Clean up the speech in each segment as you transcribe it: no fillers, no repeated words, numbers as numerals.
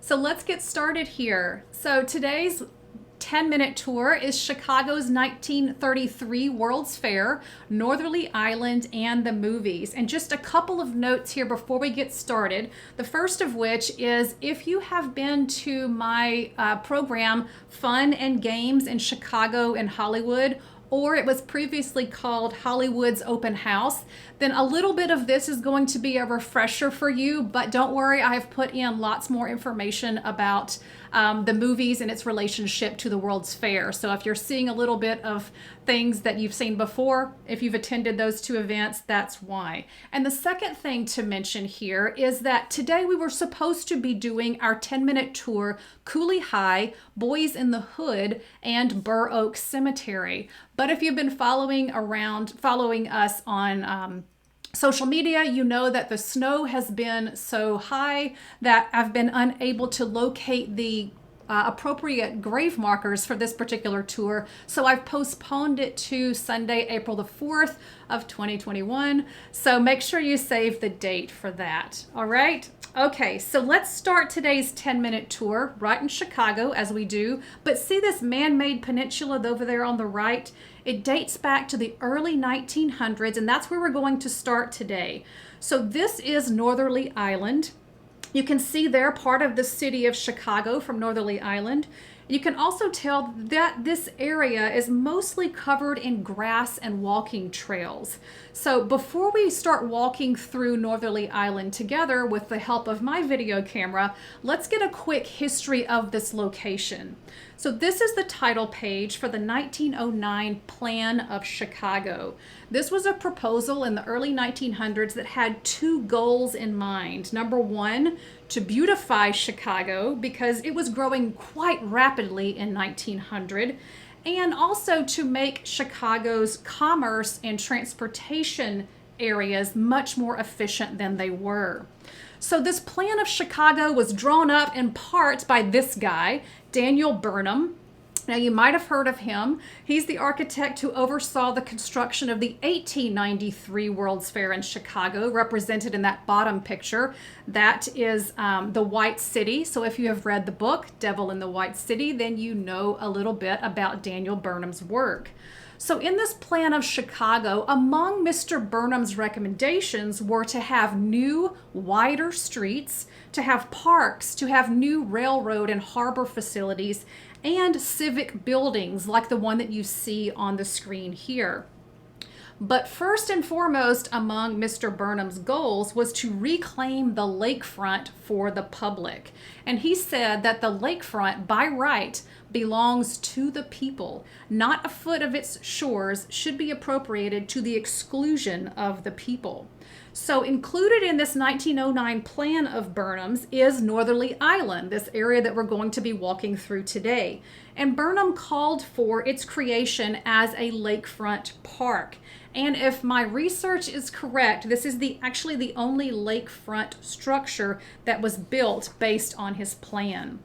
So let's get started here. So today's 10-minute tour is Chicago's 1933 World's Fair, Northerly Island, and the movies. And just a couple of notes here before we get started. The first of which is if you have been to my program, Fun and Games in Chicago and Hollywood, or it was previously called Hollywood's Open House, then a little bit of this is going to be a refresher for you, but don't worry, I have put in lots more information about the movies and its relationship to the World's Fair. So if you're seeing a little bit of things that you've seen before, if you've attended those two events, that's why. And the second thing to mention here is that today we were supposed to be doing our 10-minute tour, Cooley High, Boys in the Hood, and Burr Oak Cemetery. But if you've been following us on social media, you know that the snow has been so high that I've been unable to locate the appropriate grave markers for this particular tour. So I've postponed it to Sunday, April the 4th of 2021. So make sure you save the date for that. All right. Okay, so let's start today's 10-minute tour right in Chicago as we do. But see this man-made peninsula over there on the right? It dates back to the early 1900s, and that's where we're going to start today. So this is Northerly Island. You can see there part of the city of Chicago from Northerly Island. You can also tell that this area is mostly covered in grass and walking trails. So before we start walking through Northerly Island together with the help of my video camera, let's get a quick history of this location. So this is the title page for the 1909 Plan of Chicago. This was a proposal in the early 1900s that had two goals in mind. Number one, to beautify Chicago because it was growing quite rapidly in 1900, and also to make Chicago's commerce and transportation areas much more efficient than they were. So this plan of Chicago was drawn up in part by this guy, Daniel Burnham. Now, you might have heard of him. He's the architect who oversaw the construction of the 1893 World's Fair in Chicago, represented in that bottom picture. That is the White City. So if you have read the book, Devil in the White City, then you know a little bit about Daniel Burnham's work. So in this plan of Chicago, among Mr. Burnham's recommendations were to have new, wider streets, to have parks, to have new railroad and harbor facilities, and civic buildings like the one that you see on the screen here. But first and foremost among Mr. Burnham's goals was to reclaim the lakefront for the public. And he said that the lakefront, by right, belongs to the people. Not a foot of its shores should be appropriated to the exclusion of the people. So included in this 1909 plan of Burnham's is Northerly Island, this area that we're going to be walking through today. And Burnham called for its creation as a lakefront park. And if my research is correct, this is actually the only lakefront structure that was built based on his plan.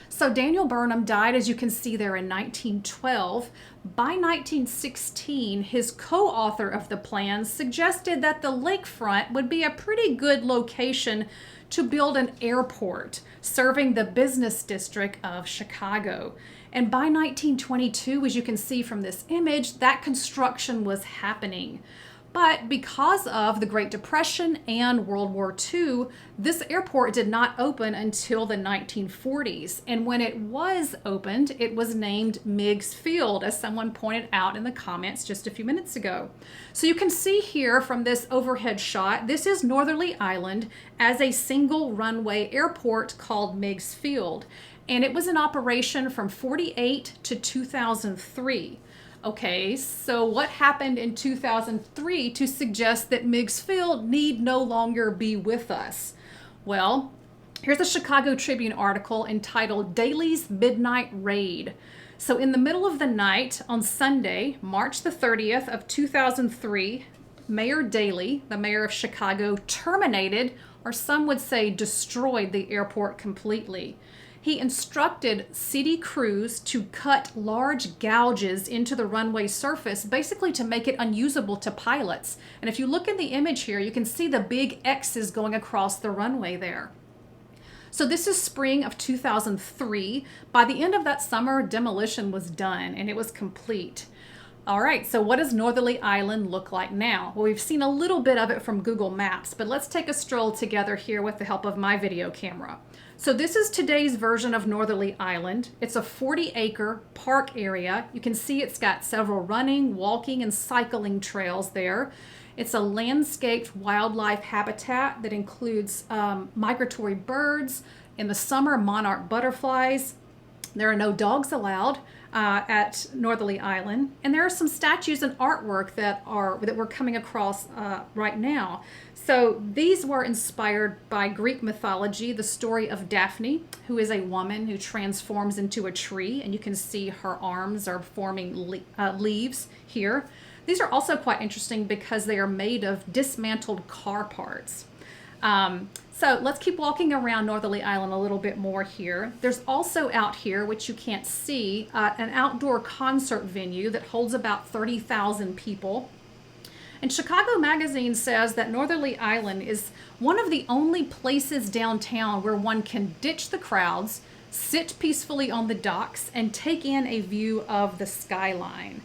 So Daniel Burnham died, as you can see there, in 1912. By 1916, his co-author of the plan suggested that the lakefront would be a pretty good location to build an airport serving the business district of Chicago. And by 1922, as you can see from this image, that construction was happening. But because of the Great Depression and World War II, this airport did not open until the 1940s. And when it was opened, it was named Meigs Field, as someone pointed out in the comments just a few minutes ago. So you can see here from this overhead shot, this is Northerly Island as a single runway airport called Meigs Field. And it was in operation from 48 to 2003. Okay, so what happened in 2003 to suggest that Meigs Field need no longer be with us? Well, here's a Chicago Tribune article entitled Daley's Midnight Raid. So in the middle of the night on Sunday, March the 30th of 2003, Mayor Daley, the mayor of Chicago, terminated, or some would say destroyed, the airport completely. He instructed city crews to cut large gouges into the runway surface, basically to make it unusable to pilots. And if you look in the image here, you can see the big X's going across the runway there. So this is spring of 2003. By the end of that summer, demolition was done and it was complete. All right, so what does Northerly Island look like now? Well, we've seen a little bit of it from Google Maps, but let's take a stroll together here with the help of my video camera. So this is today's version of Northerly Island. It's a 40-acre park area. You can see it's got several running, walking, and cycling trails there. It's a landscaped wildlife habitat that includes migratory birds. In the summer, monarch butterflies. There are no dogs allowed at Northerly Island, and there are some statues and artwork that we're coming across right now. So these were inspired by Greek mythology, the story of Daphne, who is a woman who transforms into a tree, and you can see her arms are forming leaves here. These are also quite interesting because they are made of dismantled car parts. So let's keep walking around Northerly Island a little bit more here. There's also out here, which you can't see, an outdoor concert venue that holds about 30,000 people. And Chicago Magazine says that Northerly Island is one of the only places downtown where one can ditch the crowds, sit peacefully on the docks, and take in a view of the skyline.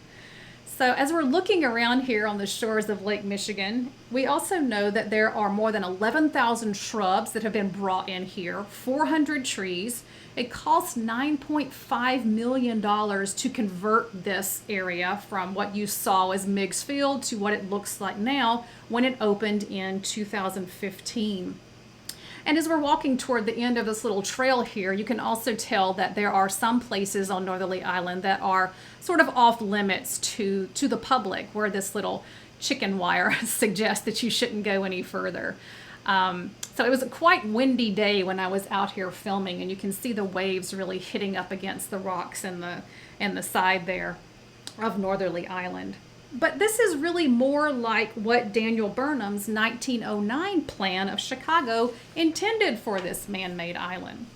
So as we're looking around here on the shores of Lake Michigan, we also know that there are more than 11,000 shrubs that have been brought in here, 400 trees. It costs $9.5 million to convert this area from what you saw as Meigs Field to what it looks like now when it opened in 2015. And as we're walking toward the end of this little trail here, you can also tell that there are some places on Northerly Island that are sort of off limits to the public, where this little chicken wire suggests that you shouldn't go any further. So it was a quite windy day when I was out here filming, and you can see the waves really hitting up against the rocks and the side there of Northerly Island. But this is really more like what Daniel Burnham's 1909 plan of Chicago intended for this man-made island.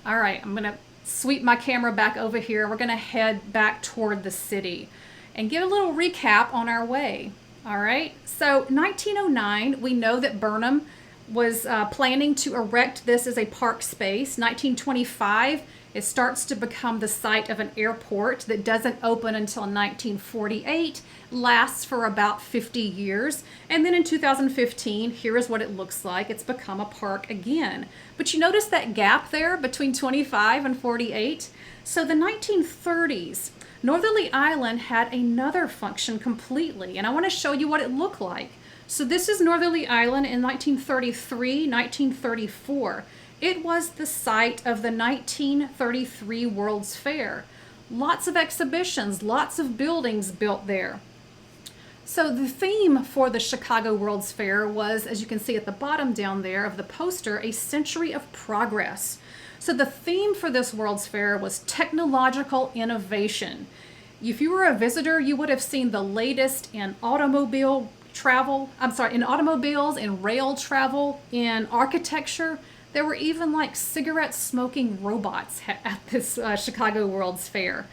All right, I'm going to sweep my camera back over here. We're going to head back toward the city and give a little recap on our way. All right, so 1909, we know that Burnham was planning to erect this as a park space. 1925, it starts to become the site of an airport that doesn't open until 1948, lasts for about 50 years. And then in 2015, here is what it looks like. It's become a park again. But you notice that gap there between 25 and 48? So the 1930s, Northerly Island had another function completely, and I want to show you what it looked like. So this is Northerly Island in 1933, 1934. It was the site of the 1933 World's Fair. Lots of exhibitions, lots of buildings built there. So the theme for the Chicago World's Fair was, as you can see at the bottom down there of the poster, a century of progress. So the theme for this World's Fair was technological innovation. If you were a visitor, you would have seen the latest in automobiles, in rail travel, in architecture. There were even like cigarette smoking robots at this Chicago World's Fair.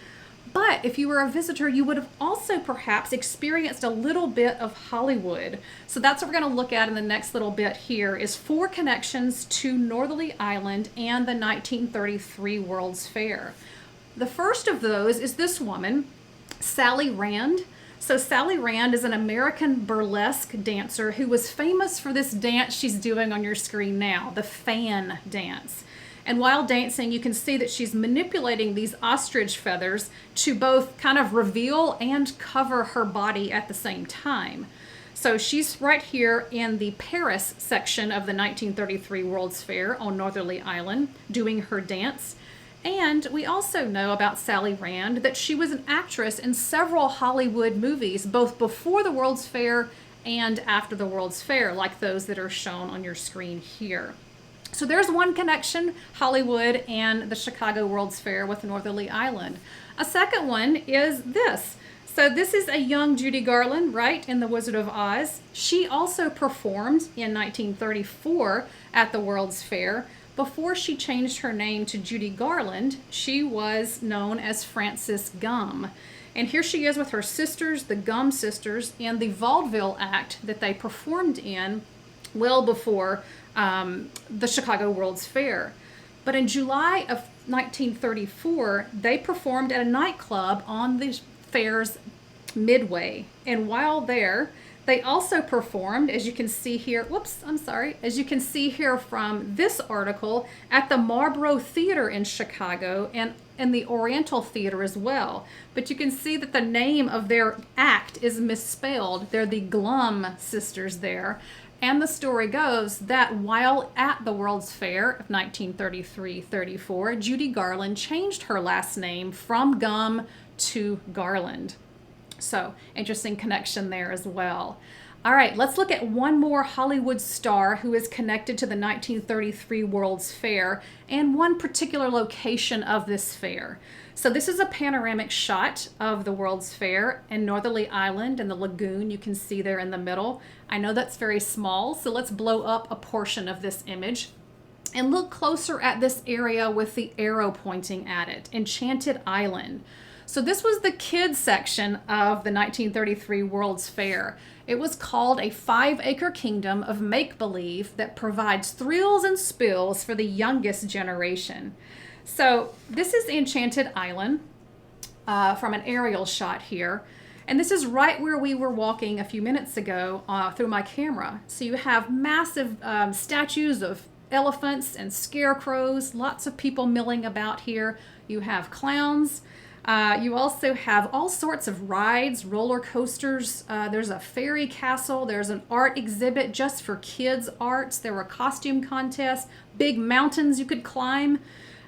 But if you were a visitor, you would have also perhaps experienced a little bit of Hollywood. So that's what we're going to look at in the next little bit here, is 4 connections to Northerly Island and the 1933 World's Fair. The first of those is this woman, Sally Rand. So Sally Rand is an American burlesque dancer who was famous for this dance she's doing on your screen now, the fan dance. And while dancing, you can see that she's manipulating these ostrich feathers to both kind of reveal and cover her body at the same time. So she's right here in the Paris section of the 1933 World's Fair on Northerly Island doing her dance. And we also know about Sally Rand that she was an actress in several Hollywood movies, both before the World's Fair and after the World's Fair, like those that are shown on your screen here. So there's one connection, Hollywood and the Chicago World's Fair with Northerly Island. A second one is this. So this is a young Judy Garland, right, in The Wizard of Oz. She also performed in 1934 at the World's Fair. Before she changed her name to Judy Garland, she was known as Frances Gumm. And here she is with her sisters, the Gumm sisters, in the vaudeville act that they performed in well before the Chicago World's Fair. But in July of 1934, they performed at a nightclub on the fair's midway. And while there, they also performed, as you can see here, as you can see here from this article, at the Marlboro Theater in Chicago and the Oriental Theater as well. But you can see that the name of their act is misspelled. They're the Glum sisters there. And the story goes that while at the World's Fair of 1933-34, Judy Garland changed her last name from Gum to Garland. So, interesting connection there as well. All right, let's look at one more Hollywood star who is connected to the 1933 World's Fair and one particular location of this fair. So this is a panoramic shot of the World's Fair and Northerly Island and the lagoon you can see there in the middle. I know that's very small, so let's blow up a portion of this image and look closer at this area with the arrow pointing at it, Enchanted Island. So this was the kids section of the 1933 World's Fair. It was called a 5-acre kingdom of make-believe that provides thrills and spills for the youngest generation. So this is Enchanted Island from an aerial shot here. And this is right where we were walking a few minutes ago through my camera. So you have massive statues of elephants and scarecrows, lots of people milling about here. You have clowns. You also have all sorts of rides, roller coasters. There's a fairy castle. There's an art exhibit just for kids' arts. There were costume contests, big mountains you could climb.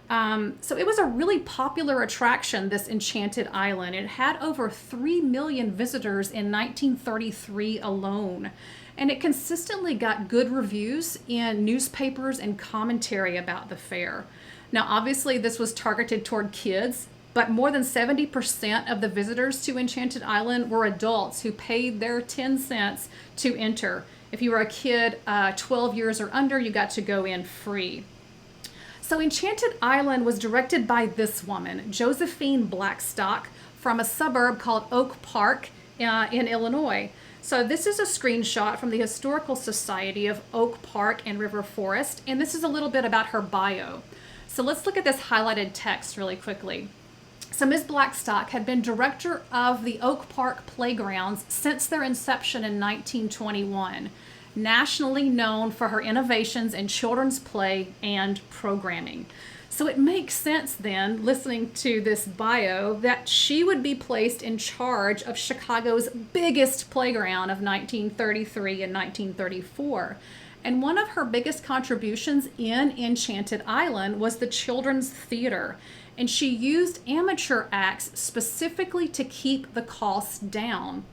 So it was a really popular attraction, this Enchanted Island. It had over 3 million visitors in 1933 alone. And it consistently got good reviews in newspapers and commentary about the fair. Now, obviously, this was targeted toward kids, but more than 70% of the visitors to Enchanted Island were adults who paid their 10 cents to enter. If you were a kid 12 years or under, you got to go in free. So Enchanted Island was directed by this woman, Josephine Blackstock, from a suburb called Oak Park in Illinois. So this is a screenshot from the Historical Society of Oak Park and River Forest, and this is a little bit about her bio. So let's look at this highlighted text really quickly. So Ms. Blackstock had been director of the Oak Park Playgrounds since their inception in 1921, nationally known for her innovations in children's play and programming. So it makes sense then, listening to this bio, that she would be placed in charge of Chicago's biggest playground of 1933 and 1934. And one of her biggest contributions in Enchanted Island was the children's theater. And she used amateur acts specifically to keep the costs down.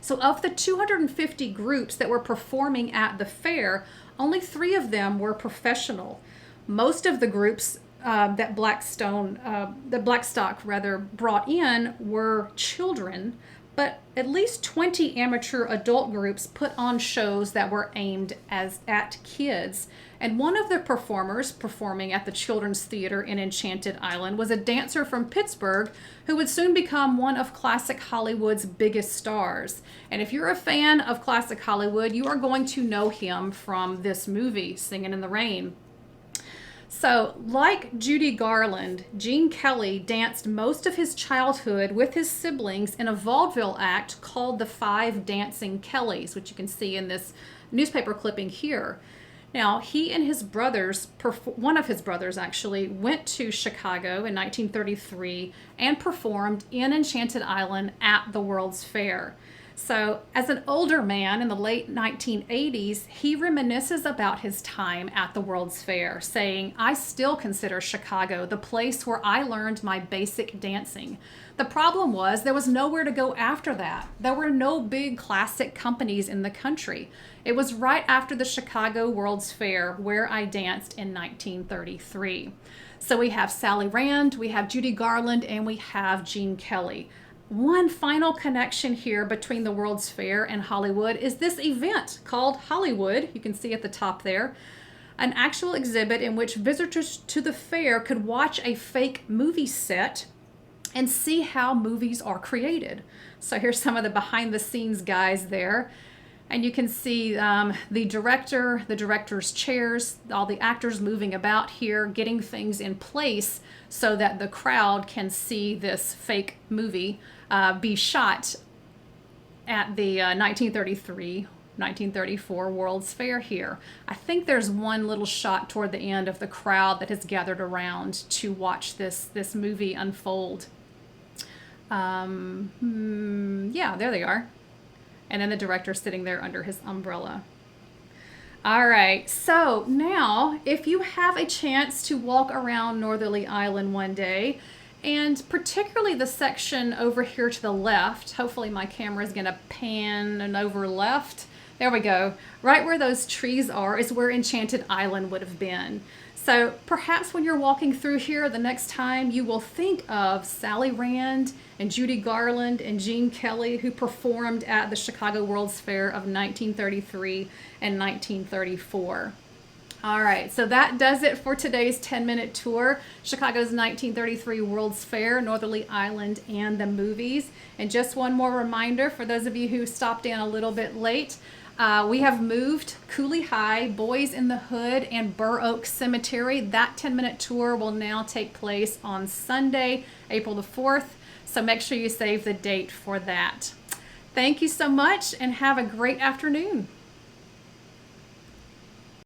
So of the 250 groups that were performing at the fair, only 3 of them were professional. Most of the groups that Blackstock brought in were children, but at least 20 amateur adult groups put on shows that were aimed at kids. And one of the performers performing at the Children's Theater in Enchanted Island was a dancer from Pittsburgh who would soon become one of classic Hollywood's biggest stars. And if you're a fan of classic Hollywood, you are going to know him from this movie, Singin' in the Rain. So, like Judy Garland, Gene Kelly danced most of his childhood with his siblings in a vaudeville act called The 5 Dancing Kellys, which you can see in this newspaper clipping here. Now, he and his brothers, one of his brothers actually, went to Chicago in 1933 and performed in Enchanted Island at the World's Fair. So, as an older man in the late 1980s, he reminisces about his time at the World's Fair, saying, "I still consider Chicago the place where I learned my basic dancing. The problem was there was nowhere to go after that. There were no big classic companies in the country. It was right after the Chicago World's Fair where I danced in 1933. So we have Sally Rand, we have Judy Garland, and we have Gene Kelly. One final connection here between the World's Fair and Hollywood is this event called Hollywood. You can see at the top there, an actual exhibit in which visitors to the fair could watch a fake movie set and see how movies are created. So here's some of the behind the scenes guys there. And you can see the director, the director's chairs, all the actors moving about here, getting things in place so that the crowd can see this fake movie be shot at the 1934 World's Fair here. I think there's one little shot toward the end of the crowd that has gathered around to watch this movie unfold. Yeah, there they are. And then the director sitting there under his umbrella. All right, so now if you have a chance to walk around Northerly Island one day, and particularly the section over here to the left, hopefully my camera is gonna pan and over left. There we go. Right where those trees are is where Enchanted Island would have been. So perhaps when you're walking through here the next time, you will think of Sally Rand and Judy Garland and Gene Kelly, who performed at the Chicago World's Fair of 1933 and 1934. All right, so that does it for today's 10-minute tour. Chicago's 1933 World's Fair, Northerly Island, and the movies. And just one more reminder for those of you who stopped in a little bit late, we have moved Cooley High, Boys in the Hood, and Burr Oak Cemetery. That 10-minute tour will now take place on Sunday, April the 4th. So make sure you save the date for that. Thank you so much and have a great afternoon.